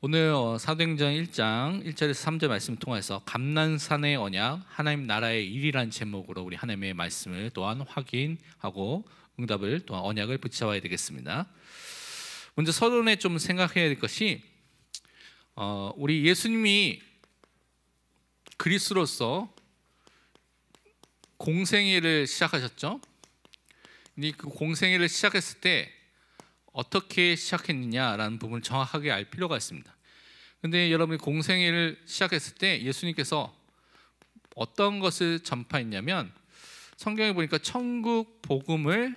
오늘 사도행전 1장 1절에서 3절 말씀을 통해서 감난산의 언약, 하나님 나라의 일이란 제목으로 우리 하나님의 말씀을 또한 확인하고 응답을 또한 언약을 붙잡아야 되겠습니다. 먼저 서론에 좀 생각해야 될 것이 우리 예수님이 그리스도로서 공생애를 시작하셨죠. 그 공생애를 시작했을 때 어떻게 시작했느냐라는 부분을 정확하게 알 필요가 있습니다. 근데 여러분이 공생애를 시작했을 때 예수님께서 어떤 것을 전파했냐면, 성경에 보니까 천국 복음을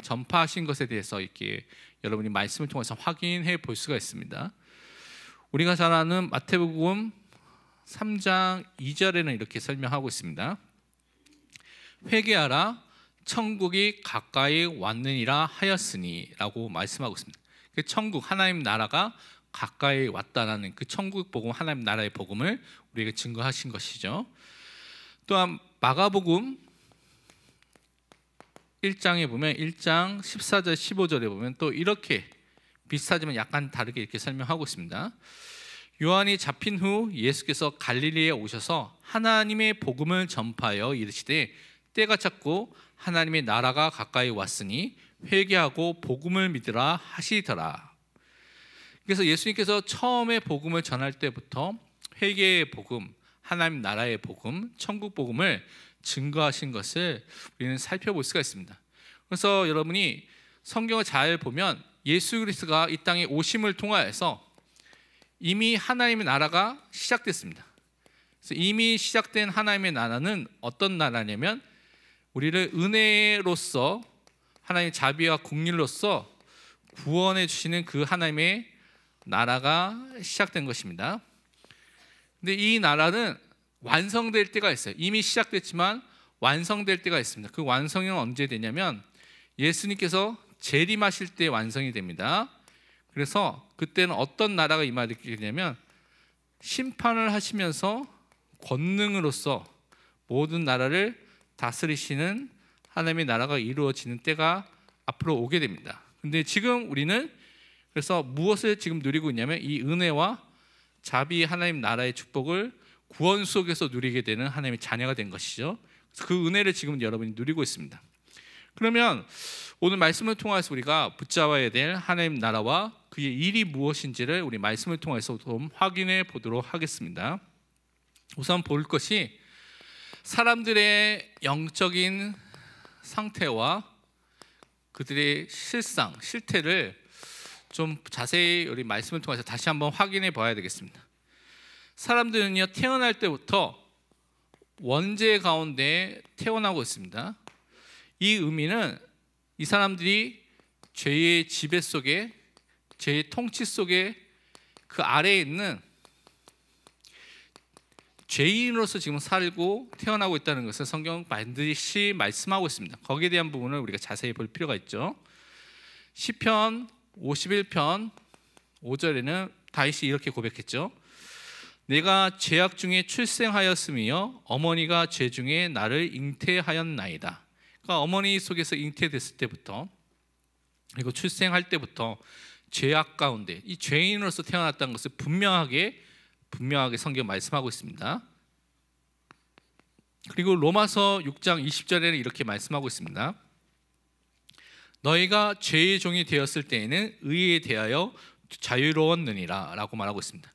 전파하신 것에 대해서 이렇게 여러분이 말씀을 통해서 확인해 볼 수가 있습니다. 우리가 잘 아는 마태복음 3장 2절에는 이렇게 설명하고 있습니다. 회개하라, 천국이 가까이 왔느니라 하였으니 라고 말씀하고 있습니다. 그 천국, 하나님 나라가 가까이 왔다라는 그 천국 복음, 하나님 나라의 복음을 우리에게 증거하신 것이죠. 또한 마가복음 1장에 보면 1장 14절 15절에 보면 또 이렇게 비슷하지만 약간 다르게 이렇게 설명하고 있습니다. 요한이 잡힌 후 예수께서 갈릴리에 오셔서 하나님의 복음을 전파하여 이르시되 때가 찼고 하나님의 나라가 가까이 왔으니 회개하고 복음을 믿으라 하시더라. 그래서 예수님께서 처음에 복음을 전할 때부터 회개의 복음, 하나님 나라의 복음, 천국 복음을 증거하신 것을 우리는 살펴볼 수가 있습니다. 그래서 여러분이 성경을 잘 보면 예수 그리스도가 이 땅에 오심을 통하여서 이미 하나님의 나라가 시작됐습니다. 그래서 이미 시작된 하나님의 나라는 어떤 나라냐면, 우리를 은혜로서 하나님의 자비와 긍휼로서 구원해 주시는 그 하나님의 나라가 시작된 것입니다. 근데 이 나라는 완성될 때가 있어요. 이미 시작됐지만 완성될 때가 있습니다. 그 완성은 언제 되냐면 예수님께서 재림하실 때 완성이 됩니다. 그래서 그때는 어떤 나라가 임하겠냐면, 심판을 하시면서 권능으로서 모든 나라를 다스리시는 하나님의 나라가 이루어지는 때가 앞으로 오게 됩니다. 근데 지금 우리는 그래서 무엇을 지금 누리고 있냐면, 이 은혜와 자비 하나님 나라의 축복을 구원 속에서 누리게 되는 하나님의 자녀가 된 것이죠. 그래서 그 은혜를 지금 여러분이 누리고 있습니다. 그러면 오늘 말씀을 통해서 우리가 붙잡아야 될 하나님 나라와 그의 일이 무엇인지를 우리 말씀을 통해서 좀 확인해 보도록 하겠습니다. 우선 볼 것이 사람들의 영적인 상태와 그들의 실상, 실태를 좀 자세히 우리 말씀을 통해서 다시 한번 확인해 봐야 되겠습니다. 사람들은요, 태어날 때부터 원죄 가운데 태어나고 있습니다. 이 의미는 이 사람들이 죄의 지배 속에, 죄의 통치 속에 그 아래에 있는 죄인으로서 지금 살고 태어나고 있다는 것을 성경은 반드시 말씀하고 있습니다. 거기에 대한 부분을 우리가 자세히 볼 필요가 있죠. 시편 51편 5절에는 다윗이 이렇게 고백했죠. 내가 죄악 중에 출생하였으며 어머니가 죄 중에 나를 잉태하였나이다. 그러니까 어머니 속에서 잉태됐을 때부터, 그리고 출생할 때부터 죄악 가운데 이 죄인으로서 태어났다는 것을 분명하게 성경 말씀하고 있습니다. 그리고 로마서 6장 20절에는 이렇게 말씀하고 있습니다. 너희가 죄의 종이 되었을 때에는 의에 대하여 자유로웠느니라 라고 말하고 있습니다.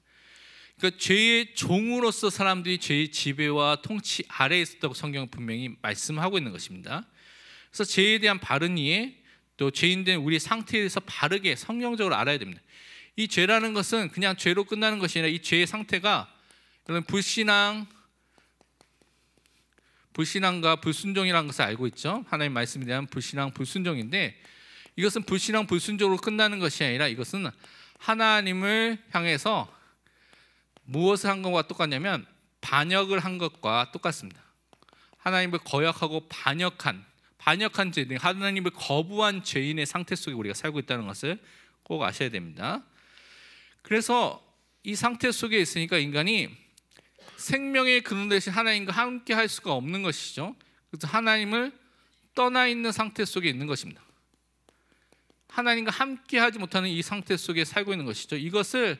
그러니까 죄의 종으로서 사람들이 죄의 지배와 통치 아래에 있었다고 성경은 분명히 말씀하고 있는 것입니다. 그래서 죄에 대한 바른 이해, 또 죄인된 우리의 상태에 대해서 바르게 성경적으로 알아야 됩니다. 이 죄라는 것은 그냥 죄로 끝나는 것이 아니라 이 죄의 상태가 불신앙과 불순종이라는 것을 알고 있죠. 하나님 말씀에 대한 불신앙, 불순종인데, 이것은 불신앙, 불순종으로 끝나는 것이 아니라 이것은 하나님을 향해서 무엇을 한 것과 똑같냐면 반역을 한 것과 똑같습니다. 하나님을 거역하고 반역한 죄인, 하나님을 거부한 죄인의 상태 속에 우리가 살고 있다는 것을 꼭 아셔야 됩니다. 그래서 이 상태 속에 있으니까 인간이 생명의 근원 대신 하나님과 함께 할 수가 없는 것이죠. 그래서 하나님을 떠나 있는 상태 속에 있는 것입니다. 하나님과 함께 하지 못하는 이 상태 속에 살고 있는 것이죠. 이것을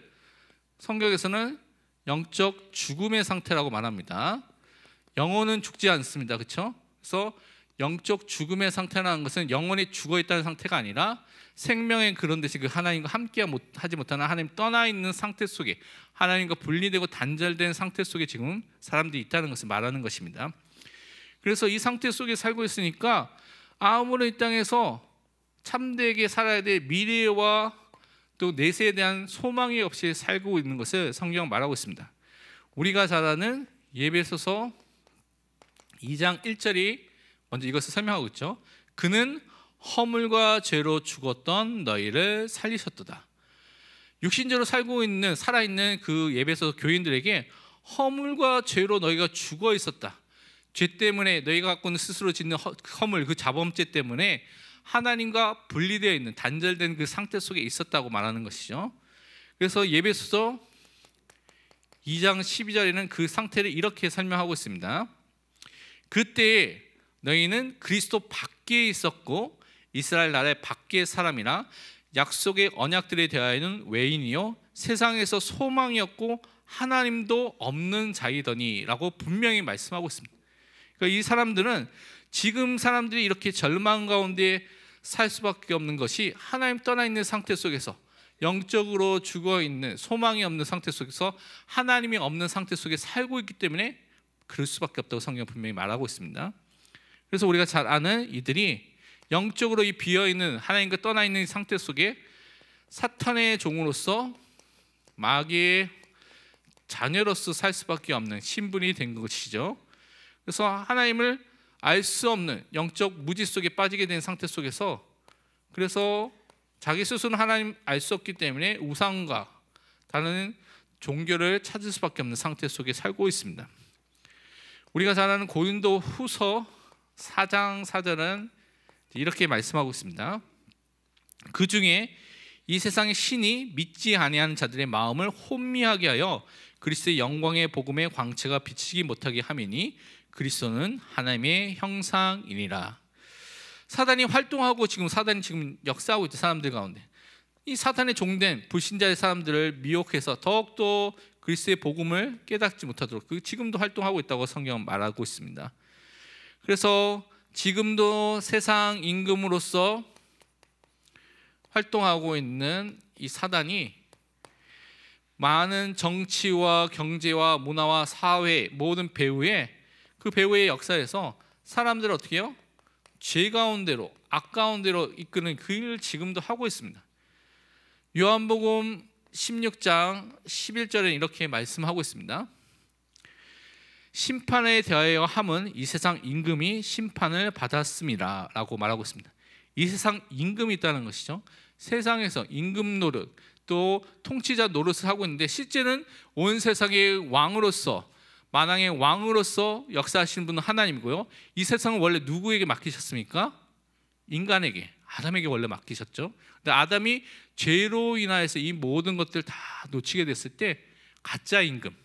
성경에서는 영적 죽음의 상태라고 말합니다. 영혼은 죽지 않습니다. 그렇죠? 그래서 영적 죽음의 상태라는 것은 영혼이 죽어 있다는 상태가 아니라 생명의 그런 듯이 그 하나님과 함께 하지 못하는 하나님 떠나 있는 상태 속에, 하나님과 분리되고 단절된 상태 속에 지금 사람들이 있다는 것을 말하는 것입니다. 그래서 이 상태 속에 살고 있으니까 아무런 이 땅에서 참되게 살아야 될 미래와 또 내세에 대한 소망이 없이 살고 있는 것을 성경은 말하고 있습니다. 우리가 잘 아는 에베소서 2장 1절이 먼저 이것을 설명하고 있죠. 그는 허물과 죄로 죽었던 너희를 살리셨도다. 육신적으로 살고 있는 살아있는 그 에베소 교인들에게 허물과 죄로 너희가 죽어 있었다. 죄 때문에 너희가 갖고 있는 스스로 짓는 허물, 그 자범죄 때문에 하나님과 분리되어 있는 단절된 그 상태 속에 있었다고 말하는 것이죠. 그래서 에베소서 2장 12절에는 그 상태를 이렇게 설명하고 있습니다. 그때에 너희는 그리스도 밖에 있었고 이스라엘 나라의 밖의 사람이라 약속의 언약들에 대하여는 외인이요 세상에서 소망이 없고 하나님도 없는 자이더니 라고 분명히 말씀하고 있습니다. 그러니까 이 사람들은 지금 사람들이 이렇게 절망 가운데 살 수밖에 없는 것이 하나님 떠나 있는 상태 속에서, 영적으로 죽어 있는 소망이 없는 상태 속에서, 하나님이 없는 상태 속에 살고 있기 때문에 그럴 수밖에 없다고 성경은 분명히 말하고 있습니다. 그래서 우리가 잘 아는 이들이 영적으로 이 비어있는 하나님과 떠나 있는 상태 속에 사탄의 종으로서 마귀의 자녀로서 살 수밖에 없는 신분이 된 것이죠. 그래서 하나님을 알 수 없는 영적 무지 속에 빠지게 된 상태 속에서, 그래서 자기 스스로는 하나님 알 수 없기 때문에 우상과 다른 종교를 찾을 수밖에 없는 상태 속에 살고 있습니다. 우리가 잘 아는 고린도 후서 4장 4절은 이렇게 말씀하고 있습니다. 그 중에 이 세상의 신이 믿지 아니하는 자들의 마음을 혼미하게 하여 그리스도의 영광의 복음의 광채가 비치지 못하게 함이니 그리스도는 하나님의 형상이니라. 사단이 활동하고 사단이 지금 역사하고 있는 사람들 가운데 이 사탄의 종된 불신자의 사람들을 미혹해서 더욱더 그리스도의 복음을 깨닫지 못하도록 지금도 활동하고 있다고 성경은 말하고 있습니다. 그래서 지금도 세상 임금으로서 활동하고 있는 이 사단이 많은 정치와 경제와 문화와 사회 모든 배후에 그 배후의 역사에서 사람들을 어떻게 해요? 죄 가운데로, 악 가운데로 이끄는 그 일을 지금도 하고 있습니다. 요한복음 16장 11절에 이렇게 말씀하고 있습니다. 심판에 대하여 함은 이 세상 임금이 심판을 받았습니다 라고 말하고 있습니다. 이 세상 임금이 있다는 것이죠. 세상에서 임금 노릇 또 통치자 노릇을 하고 있는데 실제는 온 세상의 왕으로서, 만왕의 왕으로서 역사하시는 분은 하나님이고요. 이 세상은 원래 누구에게 맡기셨습니까? 인간에게, 아담에게 원래 맡기셨죠. 근데 아담이 죄로 인하여서 이 모든 것들을 다 놓치게 됐을 때 가짜 임금,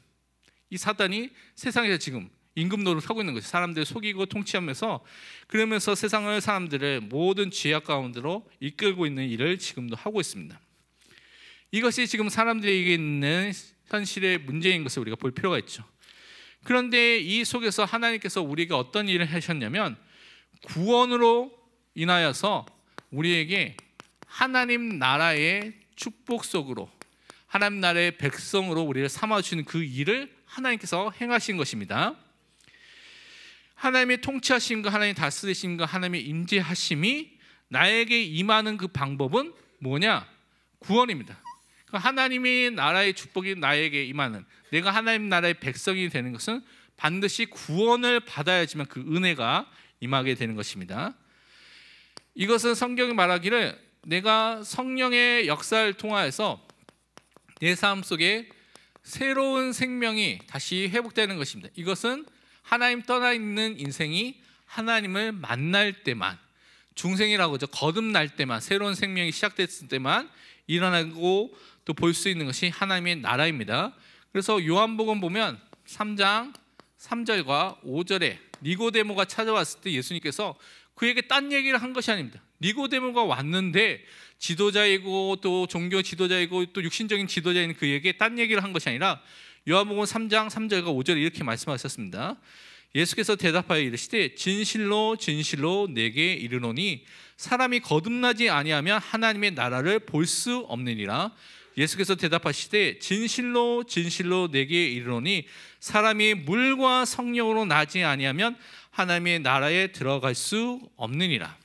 이 사단이 세상에서 지금 임금 노릇을 하고 있는 것이, 사람들을 속이고 통치하면서, 그러면서 세상을, 사람들을 모든 죄악 가운데로 이끌고 있는 일을 지금도 하고 있습니다. 이것이 지금 사람들에게 있는 현실의 문제인 것을 우리가 볼 필요가 있죠. 그런데 이 속에서 하나님께서 우리가 어떤 일을 하셨냐면 구원으로 인하여서 우리에게 하나님 나라의 축복 속으로, 하나님 나라의 백성으로 우리를 삼아주시는 그 일을 하나님께서 행하신 것입니다. 하나님의 통치하심과 하나님의 다스리심과 하나님의 임재하심이 나에게 임하는 그 방법은 뭐냐? 구원입니다. 하나님의 나라의 축복이 나에게 임하는, 내가 하나님 나라의 백성이 되는 것은 반드시 구원을 받아야지만 그 은혜가 임하게 되는 것입니다. 이것은 성경이 말하기를 내가 성령의 역사를 통하여서 내 삶 속에 새로운 생명이 다시 회복되는 것입니다. 이것은 하나님 떠나 있는 인생이 하나님을 만날 때만, 중생이라고 하죠. 거듭날 때만, 새로운 생명이 시작됐을 때만 일어나고 또 볼 수 있는 것이 하나님의 나라입니다. 그래서 요한복음 보면 3장 3절과 5절에 니고데모가 찾아왔을 때 예수님께서 그에게 딴 얘기를 한 것이 아닙니다. 니고데모가 왔는데 지도자이고 또 종교 지도자이고 또 육신적인 지도자인 그에게 딴 얘기를 한 것이 아니라 요한복음 3장 3절과 5절에 이렇게 말씀하셨습니다. 예수께서 대답하여 이르시되 진실로 진실로 내게 이르노니 사람이 거듭나지 아니하면 하나님의 나라를 볼 수 없느니라. 예수께서 대답하시되 진실로 진실로 내게 이르노니 사람이 물과 성령으로 나지 아니하면 하나님의 나라에 들어갈 수 없느니라.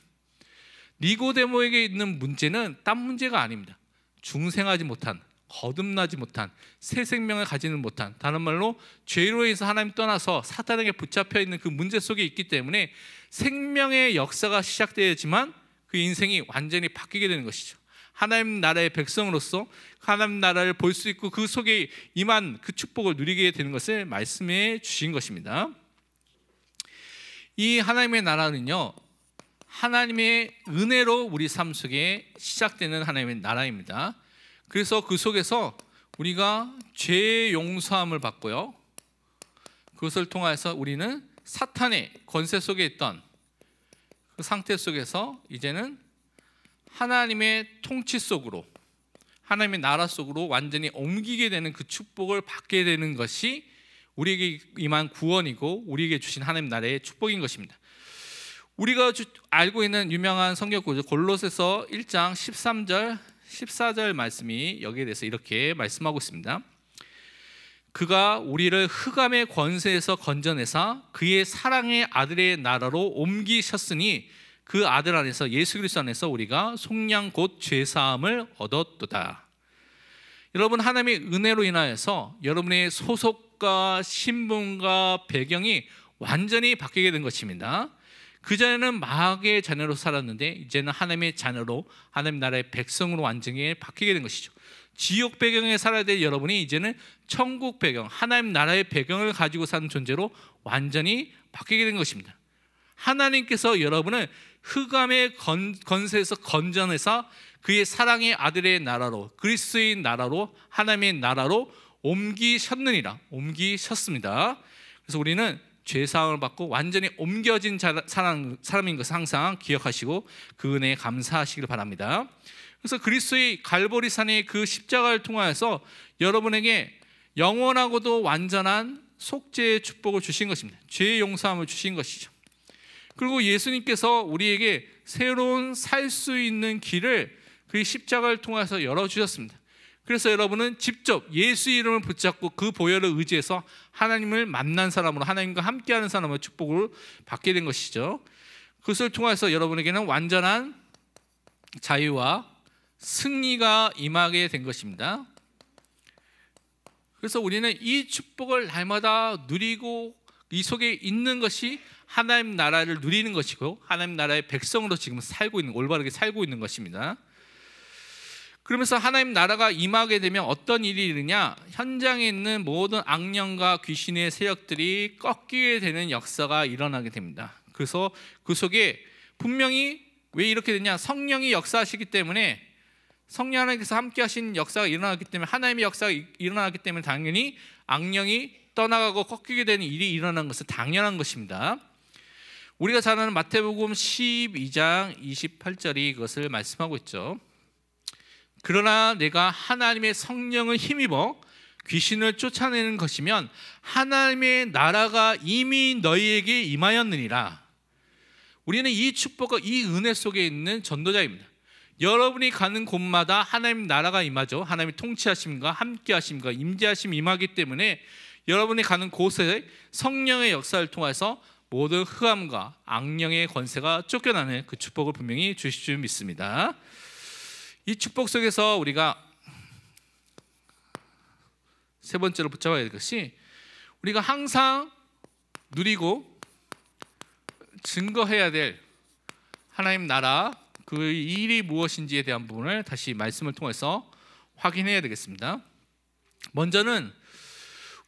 니고데모에게 있는 문제는 딴 문제가 아닙니다. 중생하지 못한, 거듭나지 못한, 새 생명을 가지는 못한, 다른 말로 죄로 인해서 하나님 떠나서 사단에게 붙잡혀 있는 그 문제 속에 있기 때문에 생명의 역사가 시작되지만 그 인생이 완전히 바뀌게 되는 것이죠. 하나님 나라의 백성으로서 하나님 나라를 볼 수 있고 그 속에 임한 그 축복을 누리게 되는 것을 말씀해 주신 것입니다. 이 하나님의 나라는요, 하나님의 은혜로 우리 삶 속에 시작되는 하나님의 나라입니다. 그래서 그 속에서 우리가 죄의 용서함을 받고요, 그것을 통해서 우리는 사탄의 권세 속에 있던 그 상태 속에서 이제는 하나님의 통치 속으로, 하나님의 나라 속으로 완전히 옮기게 되는 그 축복을 받게 되는 것이 우리에게 임한 구원이고 우리에게 주신 하나님 나라의 축복인 것입니다. 우리가 알고 있는 유명한 성경 구절 골로새서 1장 13절 14절 말씀이 여기에 대해서 이렇게 말씀하고 있습니다. 그가 우리를 흑암의 권세에서 건져내사 그의 사랑의 아들의 나라로 옮기셨으니 그 아들 안에서 예수 그리스도 안에서 우리가 속량 곧 죄사함을 얻었도다. 여러분, 하나님의 은혜로 인하여서 여러분의 소속과 신분과 배경이 완전히 바뀌게 된 것입니다. 그전에는 마귀의 자녀로 살았는데 이제는 하나님의 자녀로, 하나님 나라의 백성으로 완전히 바뀌게 된 것이죠. 지옥 배경에 살아야 될 여러분이 이제는 천국 배경, 하나님 나라의 배경을 가지고 사는 존재로 완전히 바뀌게 된 것입니다. 하나님께서 여러분을 흑암의 권세에서 건져내서 그의 사랑의 아들의 나라로, 그리스도의 나라로, 하나님의 나라로 옮기셨느니라. 옮기셨습니다. 그래서 우리는 죄사함을 받고 완전히 옮겨진 사람인 것을 항상 기억하시고 그 은혜에 감사하시길 바랍니다. 그래서 그리스도의 갈보리산의 그 십자가를 통하여서 여러분에게 영원하고도 완전한 속죄의 축복을 주신 것입니다. 죄의 용서함을 주신 것이죠. 그리고 예수님께서 우리에게 새로운 살 수 있는 길을 그 십자가를 통해서 열어주셨습니다. 그래서 여러분은 직접 예수 이름을 붙잡고 그 보혈을 의지해서 하나님을 만난 사람으로, 하나님과 함께하는 사람으로 축복을 받게 된 것이죠. 그것을 통해서 여러분에게는 완전한 자유와 승리가 임하게 된 것입니다. 그래서 우리는 이 축복을 날마다 누리고 이 속에 있는 것이 하나님 나라를 누리는 것이고 하나님 나라의 백성으로 지금 살고 있는, 올바르게 살고 있는 것입니다. 그러면서 하나님 나라가 임하게 되면 어떤 일이 일어나냐, 현장에 있는 모든 악령과 귀신의 세력들이 꺾이게 되는 역사가 일어나게 됩니다. 그래서 그 속에 분명히 왜 이렇게 되냐, 성령이 역사하시기 때문에, 성령 하나님께서 함께 하신 역사가 일어나기 때문에, 하나님의 역사가 일어나기 때문에 당연히 악령이 떠나가고 꺾이게 되는 일이 일어나는 것은 당연한 것입니다. 우리가 잘 아는 마태복음 12장 28절이 그것을 말씀하고 있죠. 그러나 내가 하나님의 성령을 힘입어 귀신을 쫓아내는 것이면 하나님의 나라가 이미 너희에게 임하였느니라. 우리는 이 축복과 이 은혜 속에 있는 전도자입니다. 여러분이 가는 곳마다 하나님 나라가 임하죠. 하나님의 통치하심과 함께하심과 임재하심이 임하기 때문에 여러분이 가는 곳에 성령의 역사를 통해서 모든 흑암과 악령의 권세가 쫓겨나는 그 축복을 분명히 주실 줄 믿습니다. 이 축복 속에서 우리가 세 번째로 붙잡아야 될 것이, 우리가 항상 누리고 증거해야 될 하나님 나라 그 일이 무엇인지에 대한 부분을 다시 말씀을 통해서 확인해야 되겠습니다. 먼저는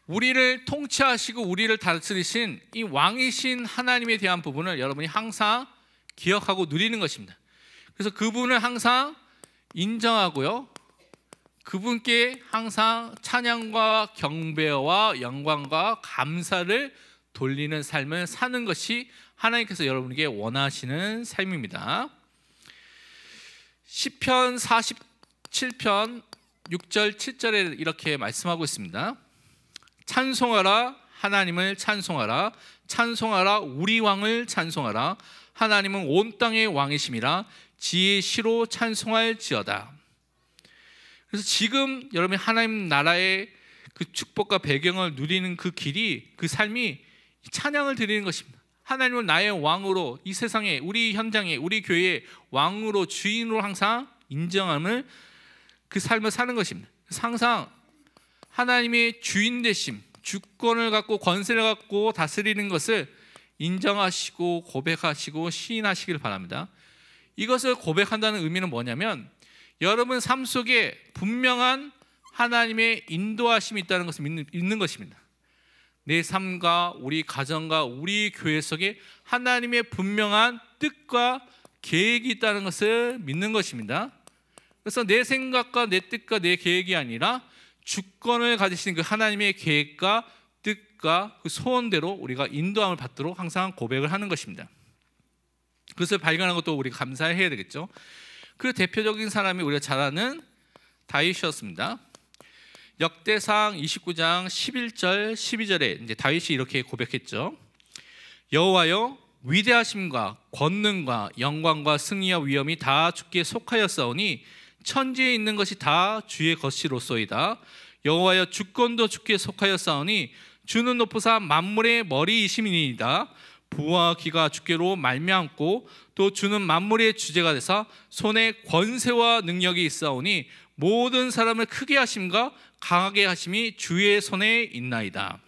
우리를 통치하시고 우리를 다스리신 이 왕이신 하나님에 대한 부분을 여러분이 항상 기억하고 누리는 것입니다. 그래서 그분을 항상 인정하고요, 그분께 항상 찬양과 경배와 영광과 감사를 돌리는 삶을 사는 것이 하나님께서 여러분에게 원하시는 삶입니다. 시편 47편 6절 7절에 이렇게 말씀하고 있습니다. 찬송하라, 하나님을 찬송하라. 찬송하라, 우리 왕을 찬송하라. 하나님은 온 땅의 왕이심이라. 지혜의 시로 찬송할지어다. 그래서 지금 여러분이 하나님 나라의 그 축복과 배경을 누리는 그 길이, 그 삶이 찬양을 드리는 것입니다. 하나님을 나의 왕으로, 이 세상에, 우리 현장에, 우리 교회의 왕으로, 주인으로 항상 인정함을, 그 삶을 사는 것입니다. 항상 하나님의 주인 되심, 주권을 갖고 권세를 갖고 다스리는 것을 인정하시고 고백하시고 시인하시길 바랍니다. 이것을 고백한다는 의미는 뭐냐면, 여러분 삶 속에 분명한 하나님의 인도하심이 있다는 것을 믿는 것입니다. 내 삶과 우리 가정과 우리 교회 속에 하나님의 분명한 뜻과 계획이 있다는 것을 믿는 것입니다. 그래서 내 생각과 내 뜻과 내 계획이 아니라 주권을 가지신 그 하나님의 계획과 뜻과 그 소원대로 우리가 인도함을 받도록 항상 고백을 하는 것입니다. 그것을 발견한 것도 우리가 감사해야 되겠죠. 그 대표적인 사람이 우리가 잘 아는 다윗이었습니다. 역대상 29장 11절 12절에 이제 다윗이 이렇게 고백했죠. 여호와여, 위대하심과 권능과 영광과 승리와 위엄이 다 주께 속하였사오니 천지에 있는 것이 다 주의 것이로소이다. 여호와여, 주권도 주께 속하였사오니 주는 높으사 만물의 머리이심이니이다. 부와 기가 주께로 말미암고 또 주는 만물의 주제가 되사 손에 권세와 능력이 있사오니 모든 사람을 크게 하심과 강하게 하심이 주의 손에 있나이다.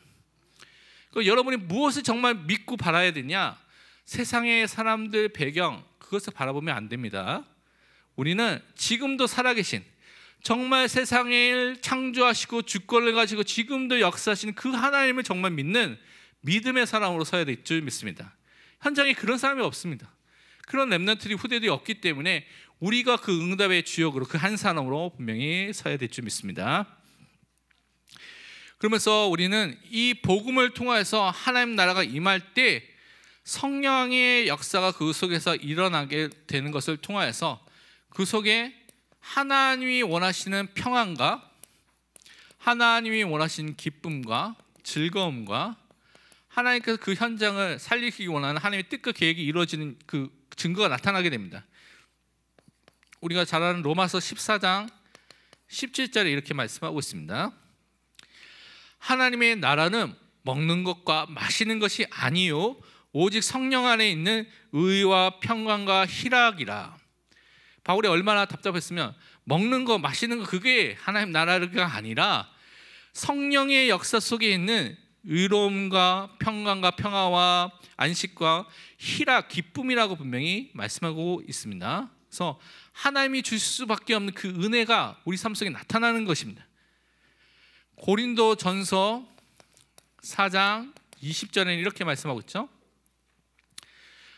여러분이 무엇을 정말 믿고 바라야 되냐? 세상의 사람들 배경, 그것을 바라보면 안 됩니다. 우리는 지금도 살아계신, 정말 세상을 창조하시고 주권을 가지고 지금도 역사하시는 그 하나님을 정말 믿는 믿음의 사람으로 서야 될 줄 믿습니다. 현장에 그런 사람이 없습니다. 그런 렘넌트들이 후대들이 없기 때문에 우리가 그 응답의 주역으로, 그 한 사람으로 분명히 서야 될 줄 믿습니다. 그러면서 우리는 이 복음을 통해서 하나님 나라가 임할 때 성령의 역사가 그 속에서 일어나게 되는 것을 통하여서 그 속에 하나님이 원하시는 평안과 하나님이 원하시는 기쁨과 즐거움과 하나님께서 그 현장을 살리기 원하는 하나님의 뜻과 계획이 이루어지는 그 증거가 나타나게 됩니다. 우리가 잘 아는 로마서 14장 17절에 이렇게 말씀하고 있습니다. 하나님의 나라는 먹는 것과 마시는 것이 아니요 오직 성령 안에 있는 의와 평강과 희락이라. 바울이 얼마나 답답했으면 먹는 거 마시는 거 그게 하나님 나라가 아니라 성령의 역사 속에 있는 의로움과 평강과 평화와 안식과 희락, 기쁨이라고 분명히 말씀하고 있습니다. 그래서 하나님이 주실 수밖에 없는 그 은혜가 우리 삶 속에 나타나는 것입니다. 고린도 전서 4장 20절에는 이렇게 말씀하고 있죠.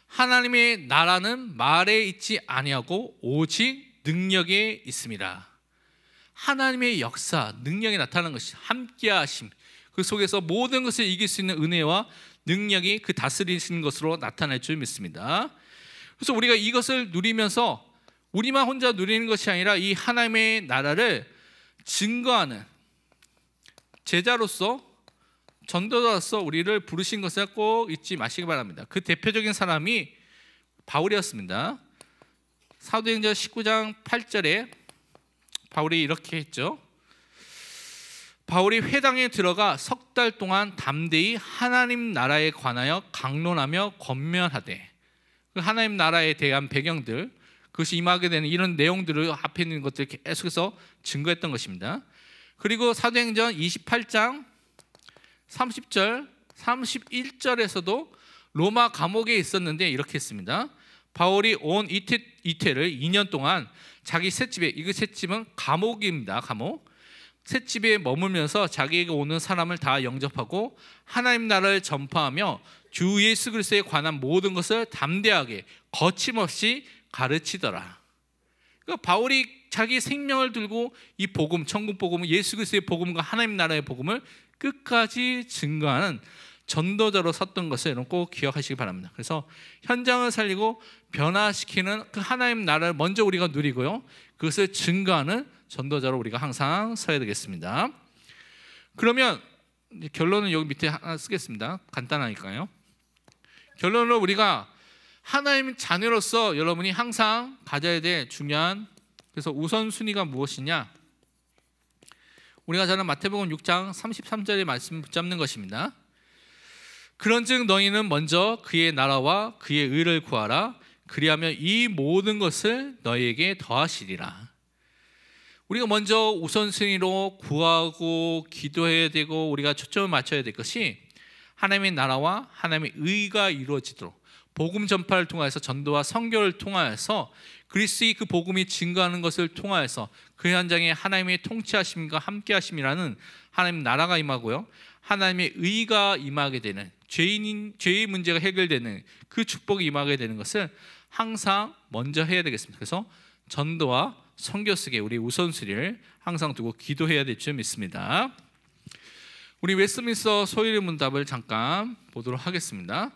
하나님의 나라는 말에 있지 아니하고 오직 능력에 있습니다. 하나님의 역사, 능력이 나타나는 것이 함께하심, 그 속에서 모든 것을 이길 수 있는 은혜와 능력이 그 다스리시는 것으로 나타날 줄 믿습니다. 그래서 우리가 이것을 누리면서 우리만 혼자 누리는 것이 아니라 이 하나님의 나라를 증거하는 제자로서, 전도자로서 우리를 부르신 것을 꼭 잊지 마시기 바랍니다. 그 대표적인 사람이 바울이었습니다. 사도행전 19장 8절에 바울이 이렇게 했죠. 바울이 회당에 들어가 석 달 동안 담대히 하나님 나라에 관하여 강론하며 권면하되, 그 하나님 나라에 대한 배경들, 그것이 임하게 되는 이런 내용들을 앞에 있는 것들을 계속해서 증거했던 것입니다. 그리고 사도행전 28장 30절, 31절에서도 로마 감옥에 있었는데 이렇게 했습니다. 바울이 온 이태를 2년 동안 자기 셋집에, 이거 셋집은 감옥입니다. 감옥. 셋집에 머물면서 자기에게 오는 사람을 다 영접하고 하나님 나라를 전파하며 주 예수 그리스도에 관한 모든 것을 담대하게 거침없이 가르치더라. 그러니까 바울이 자기 생명을 들고 이 복음, 천국 복음, 예수 그리스도의 복음과 하나님 나라의 복음을 끝까지 증거하는 전도자로 섰던 것을 여러분 꼭 기억하시기 바랍니다. 그래서 현장을 살리고 변화시키는 그 하나님 나라를 먼저 우리가 누리고요, 그것을 증거하는 전도자로 우리가 항상 서야 되겠습니다. 그러면 결론은 여기 밑에 하나 쓰겠습니다. 간단하니까요. 결론으로 우리가 하나님 자녀로서 여러분이 항상 가져야 될 중요한, 그래서 우선순위가 무엇이냐, 우리가 잘 아는 마태복음 6장 33절의 말씀을 붙잡는 것입니다. 그런즉 너희는 먼저 그의 나라와 그의 의를 구하라. 그리하면 이 모든 것을 너희에게 더하시리라. 우리가 먼저 우선순위로 구하고 기도해야 되고 우리가 초점을 맞춰야 될 것이 하나님의 나라와 하나님의 의가 이루어지도록, 복음 전파를 통해서 전도와 선교를 통하여서 그리스도의 그 복음이 증거하는 것을 통하여서 그 현장에 하나님의 통치하심과 함께하심이라는 하나님 나라가 임하고요, 하나님의 의가 임하게 되는, 죄의 문제가 해결되는 그 축복이 임하게 되는 것을 항상 먼저 해야 되겠습니다. 그래서 전도와 선교 속에 우리 우선순위를 항상 두고 기도해야 될 줄 믿습니다. 우리 웨스트민스터 소유의 문답을 잠깐 보도록 하겠습니다.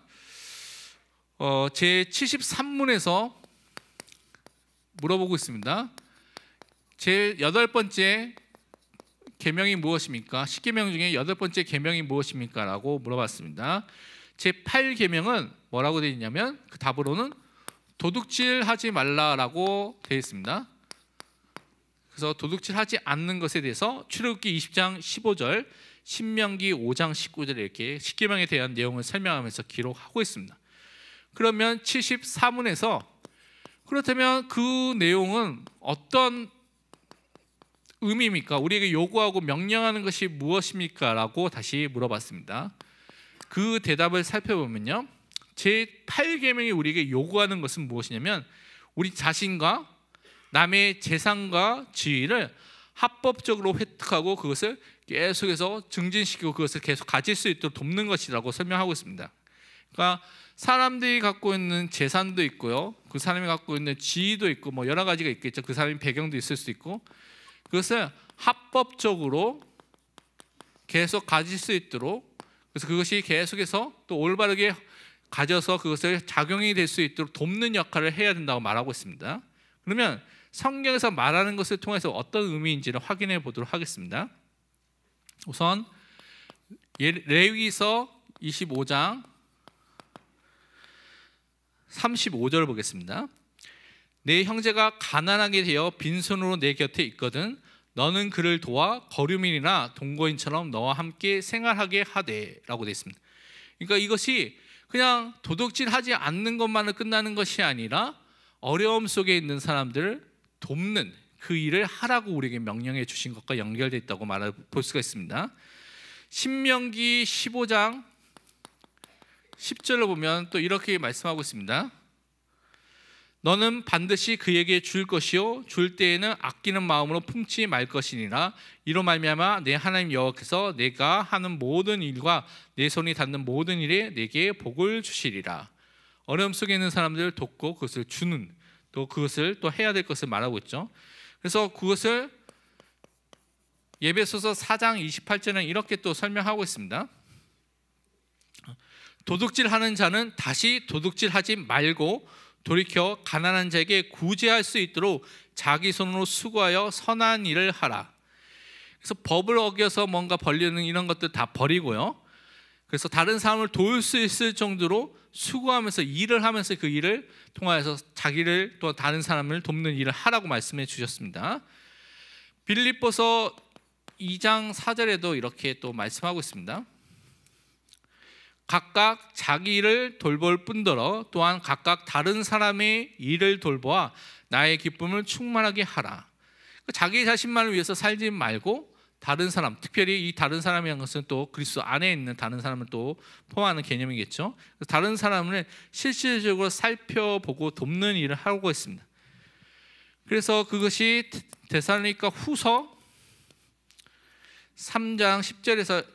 제 73문에서 물어보고 있습니다. 제 8번째 계명이 무엇입니까? 10계명 중에 8번째 계명이 무엇입니까? 라고 물어봤습니다. 제 8계명은 뭐라고 되어 있냐면 그 답으로는 도둑질하지 말라라고 되어 있습니다. 그래서 도둑질하지 않는 것에 대해서 출애굽기 20장 15절, 신명기 5장 19절 이렇게 10계명에 대한 내용을 설명하면서 기록하고 있습니다. 그러면 74문에서 그렇다면 그 내용은 어떤 의미입니까? 우리에게 요구하고 명령하는 것이 무엇입니까? 라고 다시 물어봤습니다. 그 대답을 살펴보면요, 제8계명이 우리에게 요구하는 것은 무엇이냐면 우리 자신과 남의 재산과 지위를 합법적으로 획득하고 그것을 계속해서 증진시키고 그것을 계속 가질 수 있도록 돕는 것이라고 설명하고 있습니다. 그러니까 사람들이 갖고 있는 재산도 있고요, 그 사람이 갖고 있는 지위도 있고 뭐 여러 가지가 있겠죠. 그 사람의 배경도 있을 수 있고, 그것을 합법적으로 계속 가질 수 있도록, 그래서 그것이 계속해서 또 올바르게 가져서 그것을 작용이 될 수 있도록 돕는 역할을 해야 된다고 말하고 있습니다. 그러면 성경에서 말하는 것을 통해서 어떤 의미인지를 확인해 보도록 하겠습니다. 우선 레위기서 25장 35절을 보겠습니다. 내 형제가 가난하게 되어 빈손으로 내 곁에 있거든 너는 그를 도와 거류민이나 동거인처럼 너와 함께 생활하게 하되 라고 되어 있습니다. 그러니까 이것이 그냥 도둑질하지 않는 것만으로 끝나는 것이 아니라 어려움 속에 있는 사람들을 돕는 그 일을 하라고 우리에게 명령해 주신 것과 연결되어 있다고 볼 수가 있습니다. 신명기 15장 10절로 보면 또 이렇게 말씀하고 있습니다. 너는 반드시 그에게 줄 것이요 줄 때에는 아끼는 마음으로 품지 말 것이니라. 이로 말미암아 내 하나님 여호와께서 내가 하는 모든 일과 내 손이 닿는 모든 일에 내게 복을 주시리라. 어려움 속에 있는 사람들을 돕고 그것을 주는, 또 그것을 또 해야 될 것을 말하고 있죠. 그래서 그것을 에베소서 4장 28절은 이렇게 또 설명하고 있습니다. 도둑질하는 자는 다시 도둑질하지 말고 돌이켜 가난한 자에게 구제할 수 있도록 자기 손으로 수고하여 선한 일을 하라. 그래서 법을 어겨서 뭔가 벌리는 이런 것들 다 버리고요, 그래서 다른 사람을 도울 수 있을 정도로 수고하면서 일을 하면서 그 일을 통하여서 자기를 또 다른 사람을 돕는 일을 하라고 말씀해 주셨습니다. 빌립보서 2장 4절에도 이렇게 또 말씀하고 있습니다. 각각 자기 일을 돌볼 뿐더러 또한 각각 다른 사람의 일을 돌보아 나의 기쁨을 충만하게 하라. 자기 자신만을 위해서 살지 말고 다른 사람, 특별히 이 다른 사람이라는 것은 또 그리스도 안에 있는 다른 사람을 또 포함하는 개념이겠죠. 다른 사람을 실질적으로 살펴보고 돕는 일을 하고 있습니다. 그래서 그것이 데살로니가 후서 3장 10절에서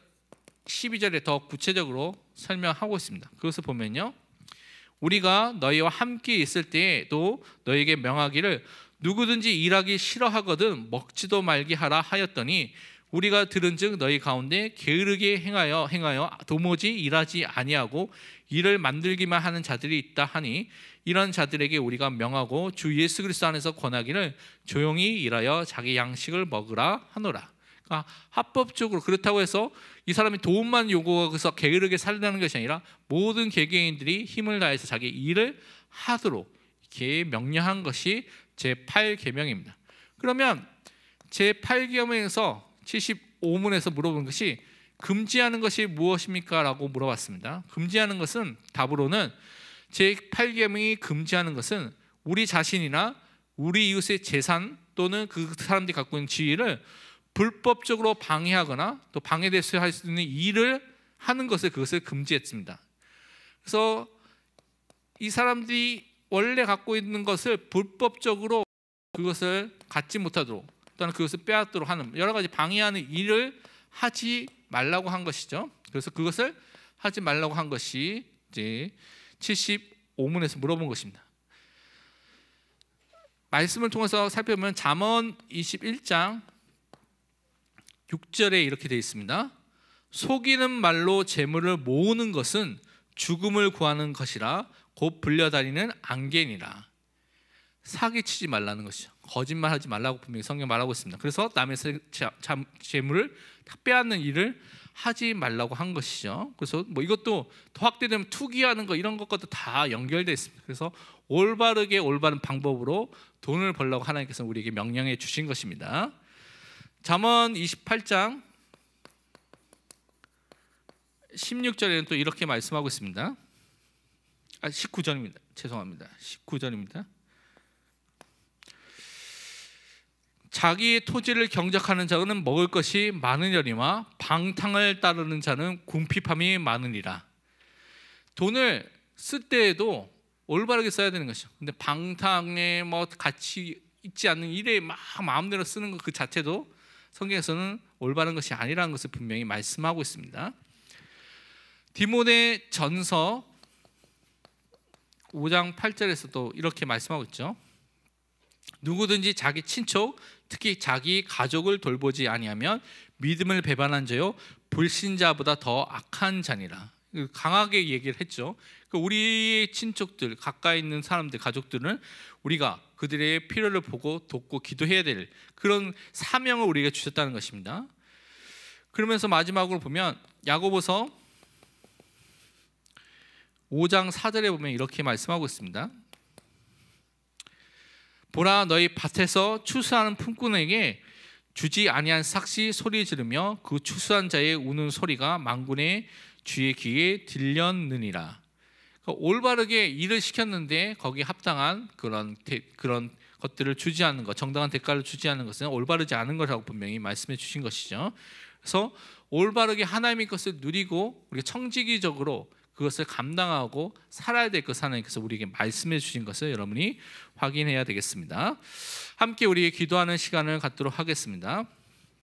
12절에 더 구체적으로 설명하고 있습니다. 그것을 보면요, 우리가 너희와 함께 있을 때에도 너희에게 명하기를 누구든지 일하기 싫어하거든 먹지도 말게 하라 하였더니 우리가 들은즉 너희 가운데 게으르게 행하여 도무지 일하지 아니하고 일을 만들기만 하는 자들이 있다 하니 이런 자들에게 우리가 명하고 주 예수 그리스도 안에서 권하기를 조용히 일하여 자기 양식을 먹으라 하노라. 그러니까 합법적으로 그렇다고 해서 이 사람이 도움만 요구해서 게으르게 살라는 것이 아니라 모든 개개인들이 힘을 다해서 자기 일을 하도록 이렇게 명령한 것이 제8계명입니다. 그러면 제8계명에서 75문에서 물어본 것이 금지하는 것이 무엇입니까? 라고 물어봤습니다. 금지하는 것은 답으로는 제8계명이 금지하는 것은 우리 자신이나 우리 이웃의 재산 또는 그 사람들이 갖고 있는 지위를 불법적으로 방해하거나 또 방해돼서 할 수 있는 일을 하는 것을 그것을 금지했습니다. 그래서 이 사람들이 원래 갖고 있는 것을 불법적으로 그것을 갖지 못하도록 또는 그것을 빼앗도록 하는 여러 가지 방해하는 일을 하지 말라고 한 것이죠. 그래서 그것을 하지 말라고 한 것이 이제 75문에서 물어본 것입니다. 말씀을 통해서 살펴보면 잠언 21장 6절에 이렇게 되어 있습니다. 속이는 말로 재물을 모으는 것은 죽음을 구하는 것이라 곧 불려다니는 안개니라. 사기치지 말라는 것이죠. 거짓말하지 말라고 분명히 성경 말하고 있습니다. 그래서 남의 재물을 빼앗는 일을 하지 말라고 한 것이죠. 그래서 뭐 이것도 더 확대되면 투기하는 거 이런 것과도 다 연결되어 있습니다. 그래서 올바른 방법으로 돈을 벌라고 하나님께서 우리에게 명령해 주신 것입니다. 잠언 28장 16절에는 또 이렇게 말씀하고 있습니다. 19절입니다. 죄송합니다. 19절입니다. 자기의 토지를 경작하는 자는 먹을 것이 많으려니와 방탕을 따르는 자는 궁핍함이 많으리라. 돈을 쓸 때에도 올바르게 써야 되는 것이죠. 근데 방탕에 뭐 가치 있지 않는 일에 막 마음대로 쓰는 것 그 자체도 성경에서는 올바른 것이 아니라는 것을 분명히 말씀하고 있습니다. 디모데 전서 5장 8절에서도 이렇게 말씀하고 있죠. 누구든지 자기 친척 특히 자기 가족을 돌보지 아니하면 믿음을 배반한 자요 불신자보다 더 악한 자니라. 강하게 얘기를 했죠. 우리의 친척들 가까이 있는 사람들 가족들은 우리가 그들의 필요를 보고 돕고 기도해야 될 그런 사명을 우리에게 주셨다는 것입니다. 그러면서 마지막으로 보면 야고보서 5장 4절에 보면 이렇게 말씀하고 있습니다. 보라 너희 밭에서 추수하는 품꾼에게 주지 아니한 삭시 소리 지르며 그 추수한 자의 우는 소리가 만군의 주의 귀에 들렸느니라. 그러니까 올바르게 일을 시켰는데 거기에 합당한 그런 것들을 주지 않는 것, 정당한 대가를 주지 않는 것은 올바르지 않은 것이라고 분명히 말씀해 주신 것이죠. 그래서 올바르게 하나님의 것을 누리고 우리가 청지기적으로 그것을 감당하고 살아야 될 것을 하나님께서 우리에게 말씀해 주신 것을 여러분이 확인해야 되겠습니다. 함께 우리 기도하는 시간을 갖도록 하겠습니다.